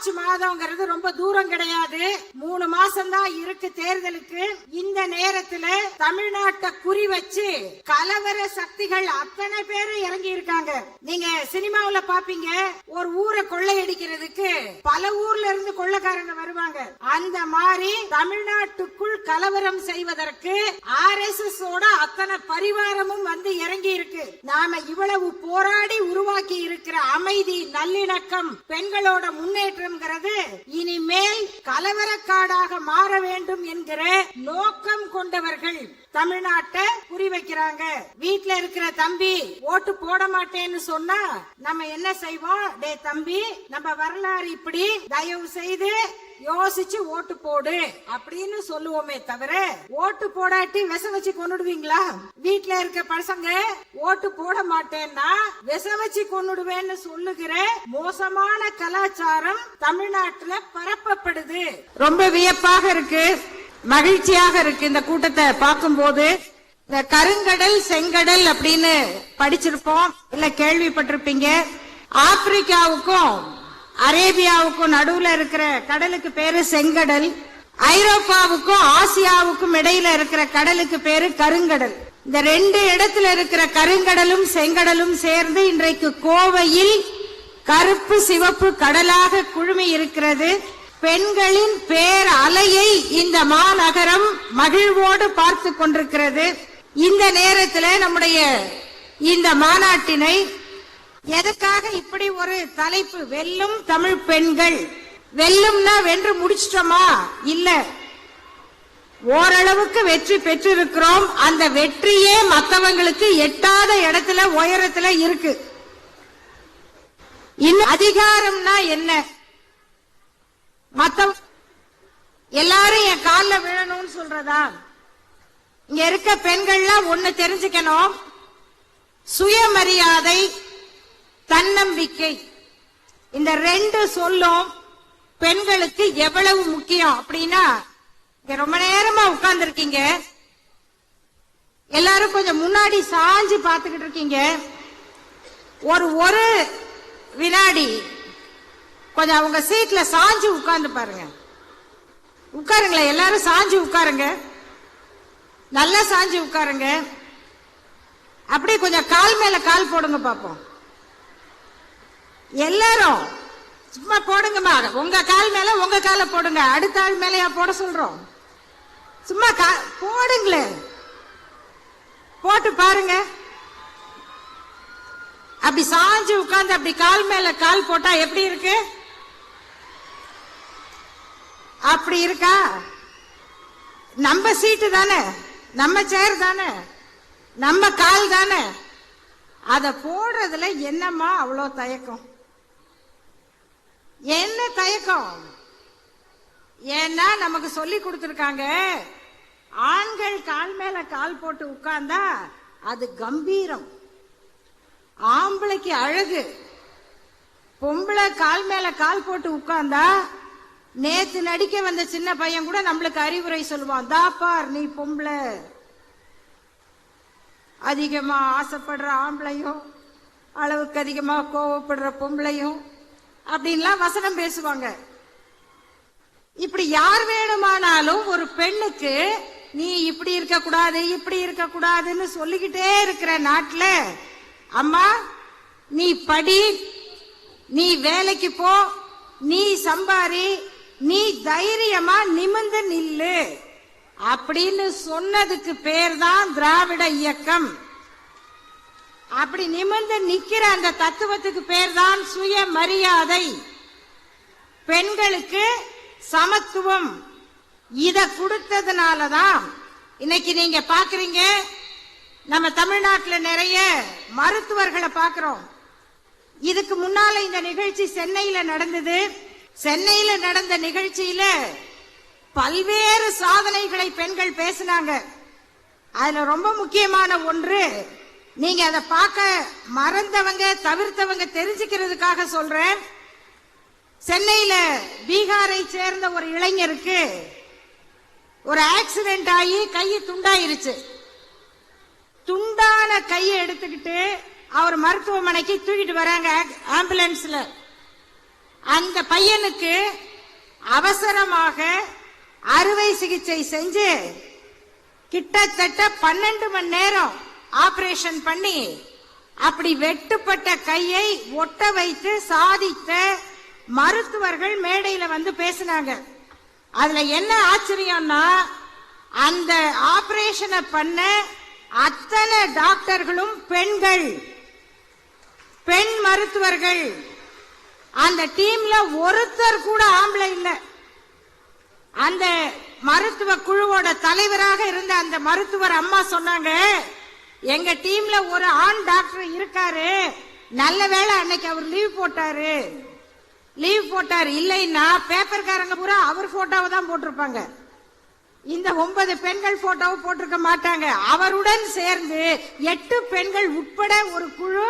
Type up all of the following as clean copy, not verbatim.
March மாதம்ங்கிறது ரொம்ப தூரம் கிடையாது, 3 மாசம் தான் இருக்கு தேர்தலுக்கு. இந்த நேரத்துல தமிழ்நாட்டை குறி வச்சு கலவர சக்திகள் அத்தனை பேரும் இறங்கி இருக்காங்க. நீங்க சினிமாவுல பாப்பீங்க, ஒரு ஊரை கொள்ளையடிக்கிறதுக்கு பல ஊர்ல இருந்து கொள்ளைக்காரங்க வருவாங்க. அந்த மாதிரி தமிழ்நாட்டுக்குள் கலவரம் செய்வதற்கு RSS ஓட அத்தனை பரிவாரமும் வந்து இறங்கி இருக்கு. நாம இவ்வளவு போராடி உருவாக்கி இருக்கிற அமைதி, நல்லிணக்கம், பெண்களோட முன்னேற்றம்ங்கிறது இனிமேல் கலவரக்காடாக மாற வேண்டும் என்கிற நோக்கம் கொண்டவர்கள் தமிழ்நாட்டை குறி வைக்கிறாங்க. வீட்டுல இருக்கிற தம்பி ஓட்டு போட மாட்டேன்னு சொன்னா நம்ம என்ன செய்வோம்? டே தம்பி, நம்ம வரலாறு இப்படி, தயவு செய்து யோசிச்சு ஓட்டு போடு அப்படின்னு சொல்லுவோமே தவிர, ஓட்டு போடாட்டி விஷ வச்சு கொன்னுடுவீங்களா? வீட்டுல இருக்க பசங்க ஓட்டு போட மாட்டேன்னா விஷ வச்சு கொன்னுடுவேன்னு சொல்லுகிற மோசமான கலாச்சாரம் தமிழ்நாட்டுல பரப்பப்படுது. ரொம்ப வியப்பாக இருக்கு, மகிழ்ச்சியாக இருக்கு. இந்த கூட்டத்தை பார்க்கும் போது இந்த கருங்கடல் செங்கடல் அப்படின்னு படிச்சிருப்போம், இல்ல கேள்விப்பட்டிருப்பீங்க. ஆப்பிரிக்காவுக்கும் அரேபியாவுக்கும் நடுவுல இருக்கிற கடலுக்கு பேரு செங்கடல், ஐரோப்பாவுக்கும் ஆசியாவுக்கும் இடையில இருக்கிற கடலுக்கு பேரு கருங்கடல். இந்த 2 இடத்துல இருக்கிற கருங்கடலும் செங்கடலும் சேர்ந்து இன்றைக்கு கோவையில் கருப்பு சிவப்பு கடலாக குழுமி இருக்கிறது. பெண்களின் பேர் அலையை இந்த மாநகரம் மகிழ்வோடு பார்த்து கொண்டிருக்கிறது. இந்த நேரத்தில் நம்முடைய இந்த மாநாட்டினை எதற்காக இப்படி ஒரு தலைப்பு, வெல்லும் தமிழ் பெண்கள், வெல்லும்னா வென்று முடிச்சிட்டோமா? இல்ல, ஓரளவுக்கு வெற்றி பெற்றிருக்கிறோம். அந்த வெற்றியே மற்றவங்களுக்கு எட்டாத இடத்துல, உயரத்துல இருக்கு. இன்னும் அதிகாரம்னா என்ன? மத்த எல்லாரும் என் கால்ல விழணும்னு சொல்றதா? இங்க இருக்க பெண்கள்லாம் ஒண்ணு தெரிஞ்சுக்கணும், சுயமரியாதை, தன்னம்பிக்கை, இந்த 2 சொல்லும் பெண்களுக்கு எவ்வளவு முக்கியம் அப்படின்னா, இங்க ரொம்ப நேரமா உட்கார்ந்து இருக்கீங்க, எல்லாரும் கொஞ்சம் முன்னாடி சாஞ்சு பாத்துக்கிட்டு இருக்கீங்க. ஒரு வினாடி கொஞ்சம் அவங்க சீட்ல சாஞ்சு உட்கார்ந்து பாருங்க. உட்காருங்களேன், எல்லாரும் சாஞ்சு உட்காருங்க, நல்லா சாஞ்சு உட்காருங்க. அப்படியே கொஞ்சம் கால் மேல கால் போடுங்க பாப்போம். எல்லாரும் சும்மா போடுங்கம்மா, உங்க கால் மேல உங்க காலை போடுங்க, அடுத்த ஆள் மேலையா போட சொல்றோம்? சும்மா போடுங்களே, போட்டு பாருங்க. அப்படி சாஞ்சு உட்கார்ந்து அப்படி கால் மேல கால் போட்டா எப்படி இருக்கு? அப்படி இருக்கா? நம்ம சீட்டு தானே, நம்ம சேர் தானே, நம்ம கால் தானே, அத போடுறதுல என்னம்மா அவ்வளோ தயக்கம்? என்ன தயக்கம்? ஏன்னா நமக்கு சொல்லி கொடுத்திருக்காங்க, ஆண்கள் கால் மேல கால் போட்டு உட்கார்ந்தா அது கம்பீரம், ஆம்பளைக்கு அழகு. பொம்பளை கால் மேல கால் போட்டு உட்கார்ந்தா, நேத்து நடிக்க வந்த சின்ன பையன் கூட நம்மளுக்கு அறிவுரை சொல்லுவான், தாப்பார் நீ பொம்பளை. அதிகமா ஆசைப்படுற ஆம்பளையும் அளவுக்கு அதிகமா கோவப்படுற பொம்பளையும் அப்படின்லாம் வசனம் பேசுவாங்க. இப்படி யார் வேணுமானாலும் ஒரு பெண்ணுக்கு நீ இப்படி இருக்க கூடாது, இப்படி இருக்க கூடாதுன்னு சொல்லிக்கிட்டே இருக்கிற நாட்டுல, அம்மா நீ படி, நீ வேலைக்கு போ, நீ சம்பாரி, நீ தைரியமா நிமிர்ந்து நில்லு அப்படின்னு சொன்னதுக்கு பேர் தான் திராவிட இயக்கம். அப்படி நிமிர்ந்து நிக்கிற அந்த தத்துவத்துக்கு பேர் தான் சுயமரியாதை, பெண்களுக்கு சமத்துவம். இத கொடுத்ததுனாலதான் இன்னைக்கு நீங்க பாக்குறீங்க, நம்ம தமிழ்நாட்டில் நிறைய மருத்துவர்களை பாக்குறோம். இதுக்கு முன்னால இந்த நிகழ்ச்சி சென்னையில நடந்தது. சென்னையில நடந்த நிகழ்ச்சியில பல்வேறு சாதனைகளை பெண்கள் பேசினாங்க. அதுல ரொம்ப முக்கியமான ஒன்று, நீங்க அதை பார்க்க மறந்தவங்க தவிர்த்தவங்க தெரிஞ்சுக்கிறதுக்காக சொல்றேன். சென்னையில பீகாரை சேர்ந்த ஒரு இளைஞருக்கு ஒரு ஆக்சிடென்ட் ஆகி கை துண்டாயிருச்சு. துண்டான கையை எடுத்துக்கிட்டு அவர் மருத்துவமனைக்கு தூக்கிட்டு வராங்க ஆம்புலன்ஸ்ல. அந்த பையனுக்கு அவசரமாக அறுவை சிகிச்சை செஞ்சு கிட்டத்தட்ட 12 மணி நேரம் ஆபரேஷன் பண்ணி அப்படி வெட்டுப்பட்ட கையை ஒட்ட வைத்து சாதித்த மருத்துவர்கள் மேடையில வந்து பேசினாங்க. அதுல என்ன ஆச்சரியம்னா, அந்த ஆபரேஷனை பண்ண அத்தனை டாக்டர்களும் பெண்கள், பெண் மருத்துவர்கள். அந்த டீம்ல ஒருத்தர் கூட ஆம்பளை இல்ல. அந்த மருத்துவ குழுவோட தலைவராக இருந்த அந்த மருத்துவர் அம்மா சொன்னாங்க, எங்க டீம்ல ஒரு ஆண் டாக்டர் இருக்காரு, நல்ல வேளை அன்னைக்கு அவர் லீவ் போட்டாரு, இல்லைன்னா பேப்பர்காரங்க பூரா அவர் போட்டோவை தான் போட்டிருப்பாங்க, இந்த 9 பெண்கள் போட்டோவை போட்டிருக்க மாட்டாங்க. அவருடன் சேர்ந்து 8 பெண்கள் உட்பட ஒரு குழு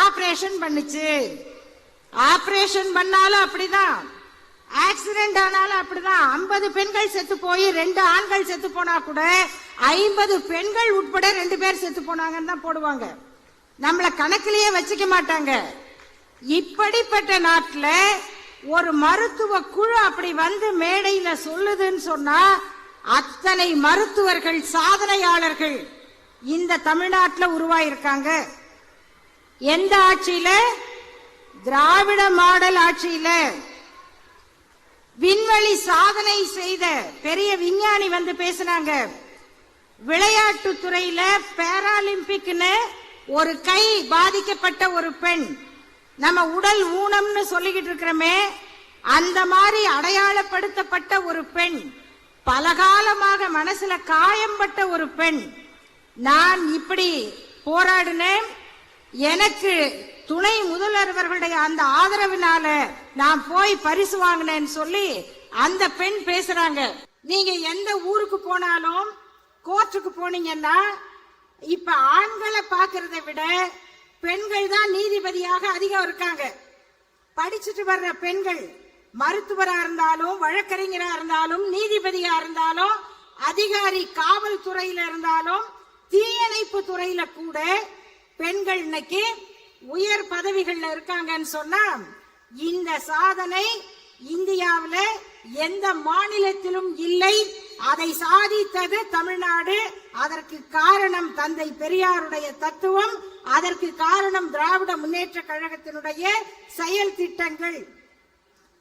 ஆபரேஷன் பண்ணுச்சு. ஆபரேஷன் பண்ணாலும் அப்படிதான், ஆக்சிடென்ட் ஆனாலும் அப்படிதான். 50 பெண்கள் செத்து போய் 2 ஆண்கள் செத்து போனா கூட 50 பெண்கள் உட்பட 2 பேர் செத்து போனாங்கன்னு தான் போடுவாங்க. நம்மள கணக்கிலேயே வச்சுக்க மாட்டாங்க. இப்படிப்பட்ட நாட்டுல ஒரு மருத்துவ குழு அப்படி வந்து மேடையில சொல்லுதுன்னு சொன்னா, அத்தனை மருத்துவர்கள் சாதனையாளர்கள் இந்த தமிழ்நாட்டில் உருவாயிருக்காங்க. எந்த ஆட்சியில? திராவிட மாடல் ஆட்சியில. விண்வெளி சாதனை செய்த பெரிய விஞ்ஞானி வந்து பேசினாங்க. விளையாட்டு துறையில பாராலிம்பிக்னு ஒரு கை பாதிக்கப்பட்ட ஒரு பெண், நம்ம உடல் ஊனம்னு சொல்லிக்கிட்டு இருக்கிறோமே, அந்த மாதிரி அடையாளப்படுத்தப்பட்ட ஒரு பெண், பலகாலமாக மனசுல காயம்பட்ட ஒரு பெண், நான் இப்படி போராடினேன், எனக்கு துணை முதல்வர்களுடைய அந்த ஆதரவினால நான் போய் பரிசு வாங்கினேன்னு சொல்லி அந்த பெண் பேசுறாங்க. நீங்க எந்த ஊருக்கு போனாலும் கோர்ட்டுக்கு போனீங்கன்னா இப்ப ஆண்களை பாக்குறதை விட பெண்கள் தான் நீதிபதியாக அதிகம் இருக்காங்க. படிச்சுட்டு வர்ற பெண்கள் மருத்துவரா இருந்தாலும், வழக்கறிஞரா இருந்தாலும், நீதிபதியா இருந்தாலும், அதிகாரி காவல்துறையில இருந்தாலும், தீயணைப்பு துறையில கூட பெண்கள் இன்னைக்கு உயர் பதவிகள்ல இருக்காங்கன்னு சொன்னா, இந்த சாதனை இந்தியாவில் எந்த மாநிலத்திலும் இல்லை. அதை சாதித்தது தமிழ்நாடு. அதற்கு காரணம் தந்தை பெரியாருடைய தத்துவம், அதற்கு காரணம் திராவிட முன்னேற்ற கழகத்தினுடைய செயல் திட்டங்கள்.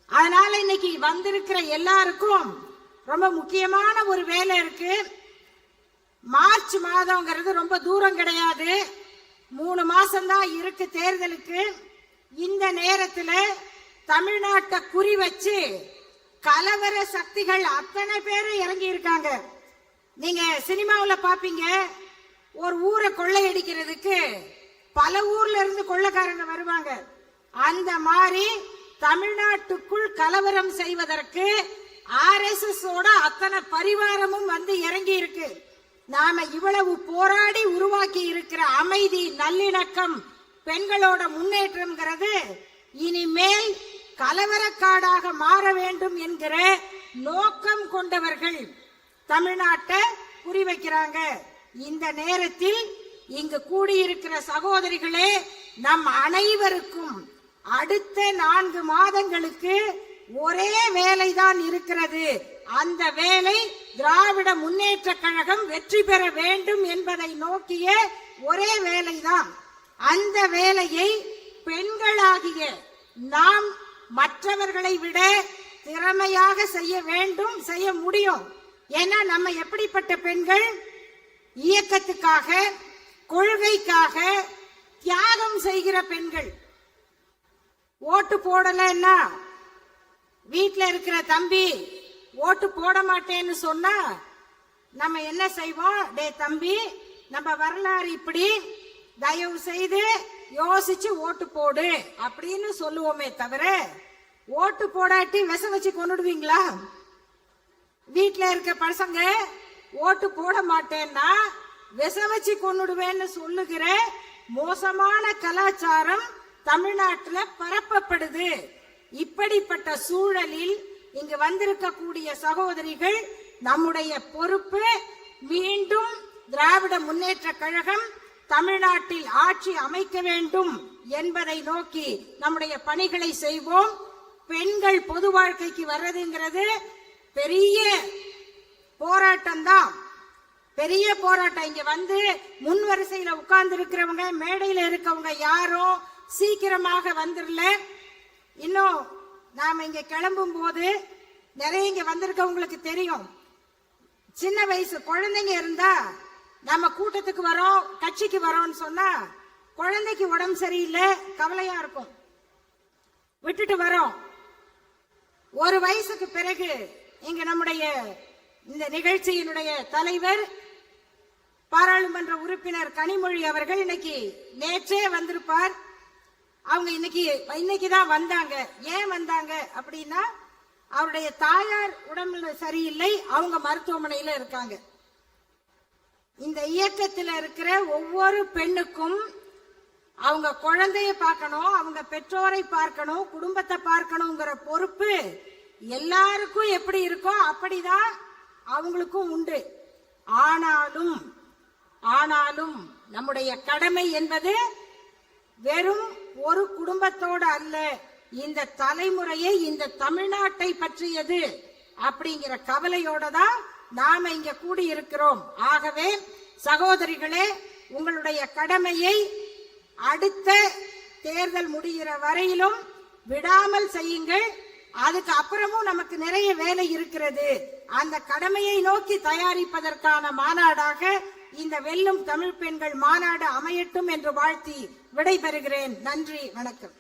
அதனால இன்னைக்கு வந்திருக்கிற எல்லாருக்கும் ரொம்ப முக்கியமான ஒரு வேலை இருக்கு. மார்ச் மாதம்ங்கிறது ரொம்ப தூரம் கிடையாது, 3 மாசம் தான் இருக்கு தேர்தலுக்கு. இந்த நேரத்துல தமிழ்நாட்டை குறி வச்சு கலவர சக்திகள் அத்தனை பேரும் இறங்கி இருக்காங்க. நீங்க சினிமாவில் பாப்பீங்க, ஒரு ஊரை கொள்ளையடிக்கிறதுக்கு பல ஊர்ல இருந்து கொள்ளைக்காரங்க வருவாங்க. அந்த மாதிரி தமிழ்நாட்டுக்குள் கலவரம் செய்வதற்கு RSS ஓட அத்தனை பரிவாரமும் வந்து இறங்கி இருக்கு. நாம இவ்வளவு போராடி உருவாக்கி இருக்கிற அமைதி, நல்லிணக்கம், பெண்களோட முன்னேற்றம்ங்கிறது இனிமேல் கலவரக்காடாக மாற வேண்டும் என்கிற நோக்கம் கொண்டவர்கள் தமிழ்நாட்டை குறிவைக்கிறாங்க. இந்த நேரத்தில் இங்கு கூடியிருக்கிற சகோதரிகளே, நம் அனைவருக்கும் அடுத்த 4 மாதங்களுக்கு ஒரே வேலைதான் இருக்கிறது. அந்த வேலை திராவிட முன்னேற்ற கழகம் வெற்றி பெற வேண்டும் என்பதை நோக்கிய ஒரே வேலைதான். அந்த வேலையை பெண்களாகிய நாம் மற்றவர்களை விட திறமையாக செய்ய வேண்டும், செய்ய முடியும். ஏன்னா நம்ம எப்படிப்பட்ட பெண்கள்? இயக்கத்துக்காக, கொள்கைக்காக தியாகம் செய்கிற பெண்கள். ஓட்டு போடலன்னா வீட்டுல இருக்கிற தம்பி ஓட்டு போட மாட்டேன்னு சொன்னா நம்ம என்ன செய்வோம்? டே தம்பி, நம்ம வரலாறு இப்படி, தயவு செய்து யோசிச்சு ஓட்டு போடு அப்படின்னு சொல்லுவோமே தவிர, ஓட்டு போடாட்டி விஷ வச்சு கொண்டுடுவீங்களா? வீட்டுல இருக்க பசங்க ஓட்டு போட மாட்டேன்னா விஷ வச்சு கொண்டுடுவேன்னு சொல்லுகிற மோசமான கலாச்சாரம் தமிழ்நாட்டில் பரப்பப்படுது. இப்படிப்பட்ட சூழலில் இங்கு வந்திருக்கக்கூடிய சகோதரிகள், நம்முடைய பொறுப்பு மீண்டும் திராவிட முன்னேற்ற கழகம் தமிழ்நாட்டில் ஆட்சி அமைக்க வேண்டும் என்பதை நோக்கி நம்முடைய பணிகளை செய்வோம். பெண்கள் பொது வாழ்க்கைக்கு வர்றதுங்கிறது பெரிய போராட்டம் தான், பெரிய போராட்டம். இங்க வந்து முன் வரிசையில உட்கார்ந்து இருக்கிறவங்க, மேடையில இருக்கவங்க யாரும் சீக்கிரமாக வந்துடல. இன்னும் நாம இங்க கிளம்பும் போது நிறைய இங்க வந்திருக்கவங்களுக்கு தெரியும், சின்ன வயசு குழந்தைங்க இருந்தா நம்ம கூட்டத்துக்கு வரோம், கட்சிக்கு வரோம்னு சொன்னா குழந்தைக்கு உடம்பு சரியில்லை, கவலையா இருக்கும், விட்டுட்டு வரோம். ஒரு வயசுக்கு பிறகு இங்க நம்முடைய இந்த நிகழ்ச்சியினுடைய தலைவர் பாராளுமன்ற உறுப்பினர் கனிமொழி அவர்கள் இன்னைக்கு நேற்றே வந்திருப்பார். அவங்க இன்னைக்குதான் வந்தாங்க. ஏன் வந்தாங்க அப்படின்னா, அவருடைய தாயார் உடம்பு சரியில்லை, அவங்க மருத்துவமனையில இருக்காங்க. இந்த இயக்கத்தில் இருக்கிற ஒவ்வொரு பெண்ணுக்கும் அவங்க குழந்தைய பார்க்கணும், அவங்க பெற்றோரை பார்க்கணும், குடும்பத்தை பார்க்கணுங்கிற பொறுப்பு எல்லாருக்கும் எப்படி இருக்கோ அப்படிதான் அவங்களுக்கும் உண்டு. ஆனாலும் நம்முடைய கடமை என்பது வெறும் ஒரு குடும்பத்தோடு அல்ல, இந்த தலைமுறையை, இந்த தமிழ்நாட்டை பற்றியது அப்படிங்கிற கவலையோட தான் நாம இங்க கூடி இருக்கிறோம். ஆகவே சகோதரிகளே, உங்களுடைய கடமையை அடுத்த தேர்தல் முடிகிற வரையிலும் விடாமல் செய்யுங்கள். அதுக்கு அப்புறமும் நமக்கு நிறைய வேலை இருக்கிறது. அந்த கடமையை நோக்கி தயாரிப்பதற்கான மாநாடாக இந்த வெல்லும் தமிழ் பெண்கள் மாநாடு அமையட்டும் என்று வாழ்த்தி விடைபெறுகிறேன். நன்றி, வணக்கம்.